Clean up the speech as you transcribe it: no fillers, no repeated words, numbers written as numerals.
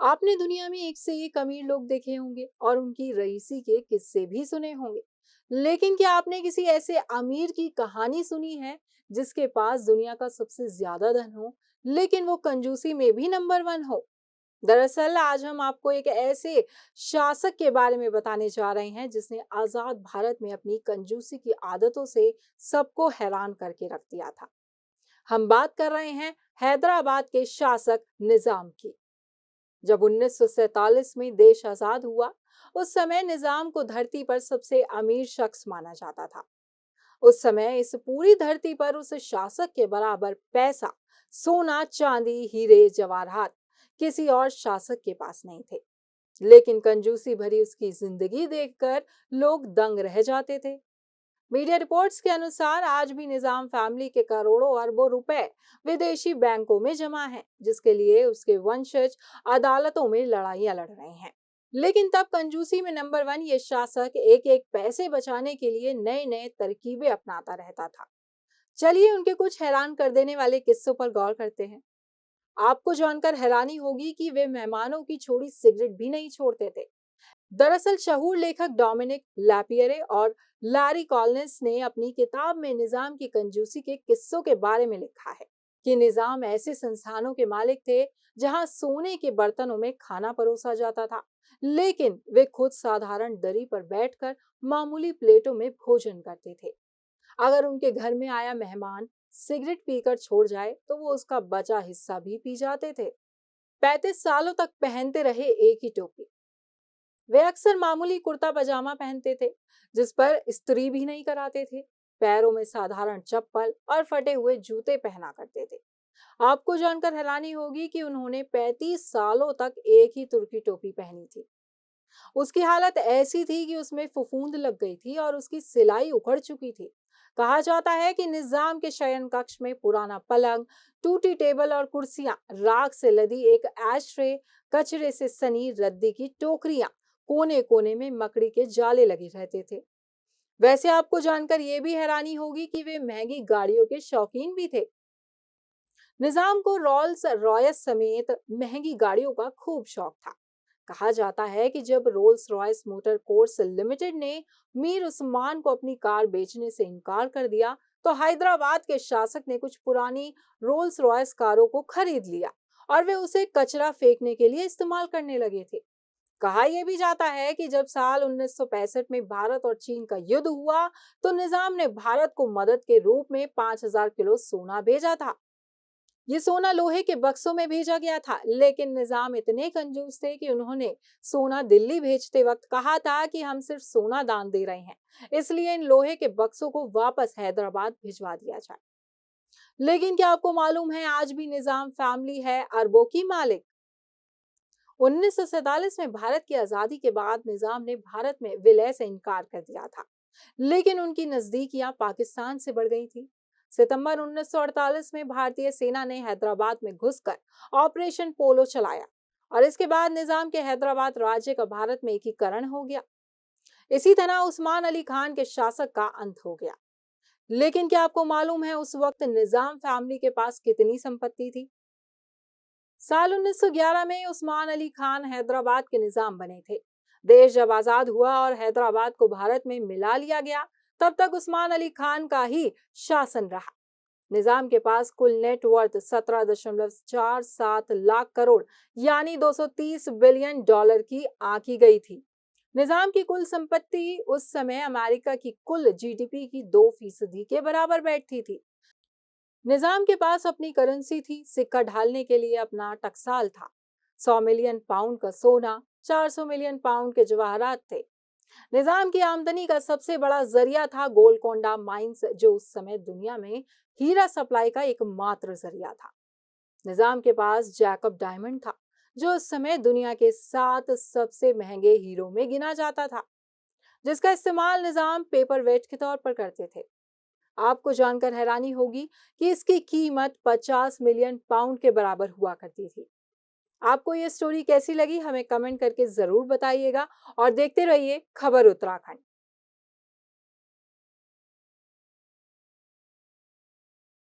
आपने दुनिया में एक से एक अमीर लोग देखे होंगे और उनकी रईसी के किस्से भी सुने होंगे। लेकिन क्या आपने किसी ऐसे अमीर की कहानी सुनी है जिसके पास दुनिया का सबसे ज्यादा धन हो, लेकिन वो कंजूसी में भी नंबर वन हो? दरअसल आज हम आपको एक ऐसे शासक के बारे में बताने जा रहे हैं जिसने आजाद भारत में अपनी कंजूसी की आदतों से सबको हैरान करके रख दिया था। हम बात कर रहे हैं हैदराबाद के शासक निजाम की। जब 1947 में देश आजाद हुआ, उस समय निजाम को धरती पर सबसे अमीर शख्स माना जाता था। उस समय इस पूरी धरती पर उस शासक के बराबर पैसा, सोना, चांदी, हीरे, जवाहरात किसी और शासक के पास नहीं थे। लेकिन कंजूसी भरी उसकी जिंदगी देखकर लोग दंग रह जाते थे। मीडिया रिपोर्ट्स के अनुसार आज भी निजाम फैमिली के करोड़ों अरबों रुपए विदेशी बैंकों में जमा हैं, जिसके लिए उसके वंशज अदालतों में लड़ाइयां लड़ रहे हैं। लेकिन तब कंजूसी में नंबर वन ये शासक एक एक पैसे बचाने के लिए नए नए तरकीबें अपनाता रहता था। चलिए उनके कुछ हैरान कर देने वाले किस्सों पर गौर करते हैं। आपको जानकर हैरानी होगी कि वे मेहमानों की छोड़ी सिगरेट भी नहीं छोड़ते थे। दरअसल शहूर लेखक डोमिनिक लैपियरे और लारी कॉलिंस ने अपनी किताब में निजाम की कंजूसी के किस्सों के बारे में लिखा है कि निजाम ऐसे संस्थानों के मालिक थे जहां सोने के बर्तनों में खाना परोसा जाता था, लेकिन वे खुद साधारण दरी पर बैठकर मामूली प्लेटों में भोजन करते थे। अगर उनके घर में आया मेहमान सिगरेट पीकर छोड़ जाए तो वो उसका बचा हिस्सा भी पी जाते थे। 35 सालों तक पहनते रहे एक ही टोपी। वे अक्सर मामूली कुर्ता पजामा पहनते थे, जिस पर इस्त्री भी नहीं कराते थे। पैरों में साधारण चप्पल और फटे हुए जूते पहना करते थे। आपको जानकर हैरानी होगी कि उन्होंने 35 सालों तक एक ही तुर्की टोपी पहनी थी। उसकी हालत ऐसी थी कि उसमें फफूंद लग गई थी और उसकी सिलाई उखड़ चुकी थी। कहा जाता है कि निजाम के शयन कक्ष में पुराना पलंग, टूटी टेबल और कुर्सियां, राख से लदी एक एशट्रे, कचरे से सनी रद्दी की टोकरियां, कोने कोने में मकड़ी के जाले लगे रहते थे। वैसे आपको जानकर यह भी हैरानी होगी कि वे महंगी गाड़ियों के शौकीन भी थे। निजाम को रोल्स रॉयस समेत महंगी गाड़ियों का खूब शौक था। कहा जाता है कि जब Rolls Royce motor course limited ने मीर उस्मान को अपनी कार बेचने से इनकार कर दिया, तो हैदराबाद के शासक ने कुछ पुरानी रोल्स रॉयस कारों को खरीद लिया और वे उसे कचरा फेंकने के लिए इस्तेमाल करने लगे थे। कहा यह भी जाता है कि जब साल 1965 में भारत और चीन का युद्ध हुआ, तो निजाम ने भारत को मदद के रूप में 5000 किलो सोना भेजा था। ये सोना लोहे के बक्सों में भेजा गया था, लेकिन निजाम इतने कंजूस थे कि उन्होंने सोना दिल्ली भेजते वक्त कहा था कि हम सिर्फ सोना दान दे रहे हैं, इसलिए इन लोहे के बक्सों को वापस हैदराबाद भिजवा दिया जाए। लेकिन क्या आपको मालूम है आज भी निजाम फैमिली है अरबों की मालिक? 1947 में भारत की आजादी के बाद निजाम ने भारत में विलय से इनकार कर दिया था, लेकिन उनकी नजदीकियां पाकिस्तान से बढ़ गई थी। सितंबर 1948 में भारतीय सेना ने हैदराबाद में घुसकर ऑपरेशन पोलो चलाया और इसके बाद निजाम के हैदराबाद राज्य का भारत में एकीकरण हो गया। इसी तरह उस्मान अली खान के शासक का अंत हो गया। लेकिन क्या आपको मालूम है उस वक्त निजाम फैमिली के पास कितनी संपत्ति थी? साल 1911 में उस्मान अली खान हैदराबाद के निजाम बने थे। देश जब आजाद हुआ और हैदराबाद को भारत में मिला लिया गया, तब तक उस्मान अली खान का ही शासन रहा। निजाम के पास कुल नेटवर्थ 17.47 लाख करोड़ यानी 230 बिलियन डॉलर की आंकी गई थी। निजाम की कुल संपत्ति उस समय अमेरिका की कुल जीडीपी की 2% के बराबर बैठती थी। निजाम के पास अपनी करेंसी थी, सिक्का ढालने के लिए अपना टकसाल था। 100 मिलियन पाउंड का सोना, 400 मिलियन पाउंड के जवाहरात थे। निजाम की आमदनी का सबसे बड़ा जरिया था गोलकोंडा माइंस, जो उस समय दुनिया में हीरा सप्लाई का एकमात्र जरिया था। निजाम के पास जैकब डायमंड था, जो उस समय दुनिया के 7 सबसे महंगे हीरो में गिना जाता था, जिसका इस्तेमाल निजाम पेपर वेट के तौर पर करते थे। आपको जानकर हैरानी होगी कि इसकी कीमत 50 मिलियन पाउंड के बराबर हुआ करती थी। आपको ये स्टोरी कैसी लगी हमें कमेंट करके जरूर बताइएगा और देखते रहिए खबर उत्तराखंड।